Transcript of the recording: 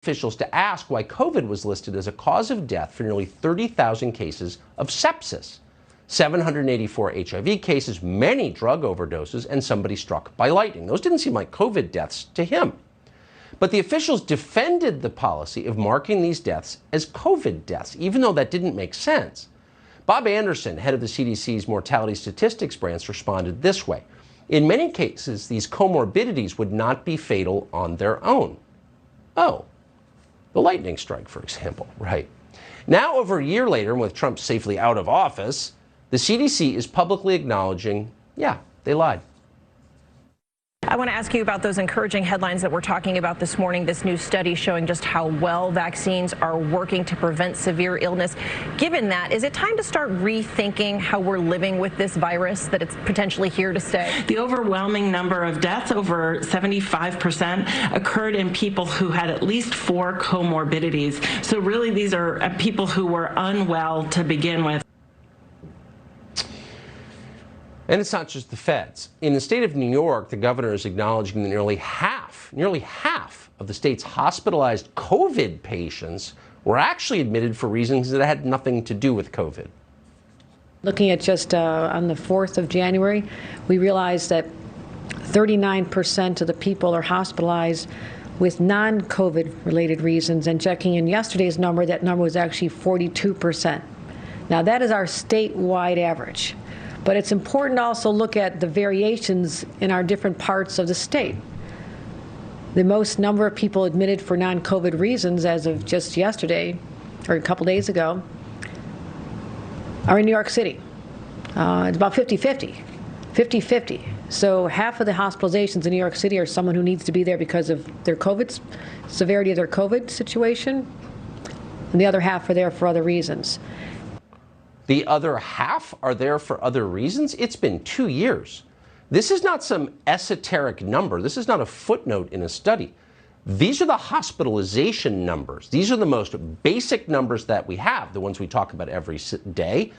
officials to ask why COVID was listed as a cause of death for nearly 30,000 cases of sepsis, 784 HIV cases, many drug overdoses, and somebody struck by lightning. Those didn't seem like COVID deaths to him. But the officials defended the policy of marking these deaths as COVID deaths, even though that didn't make sense. Bob Anderson, head of the CDC's mortality statistics branch, responded this way. In many cases, these comorbidities would not be fatal on their own. Oh, the lightning strike, for example, right? Now, over a year later, and with Trump safely out of office, the CDC is publicly acknowledging, yeah, they lied. I want to ask you about those encouraging headlines that we're talking about this morning, this new study showing just how well vaccines are working to prevent severe illness. Given that, is it time to start rethinking how we're living with this virus, that it's potentially here to stay? The overwhelming number of deaths, over 75%, occurred in people who had at least 4 comorbidities. So really, these are people who were unwell to begin with. And it's not just the feds. In the state of New York, the governor is acknowledging that nearly half of the state's hospitalized COVID patients were actually admitted for reasons that had nothing to do with COVID. Looking at just on the 4th of January, we realized that 39% of the people are hospitalized with non-COVID related reasons, and checking in yesterday's number, that number was actually 42%. Now that is our statewide average. But it's important to also look at the variations in our different parts of the state. The most number of people admitted for non-COVID reasons as of just yesterday, or a couple days ago, are in New York City. It's about 50-50. 50-50. So half of the hospitalizations in New York City are someone who needs to be there because of their COVID, severity of their COVID situation, and the other half are there for other reasons. The other half are there for other reasons? It's been 2 years. This is not some esoteric number. This is not a footnote in a study. These are the hospitalization numbers. These are the most basic numbers that we have, the ones we talk about every day.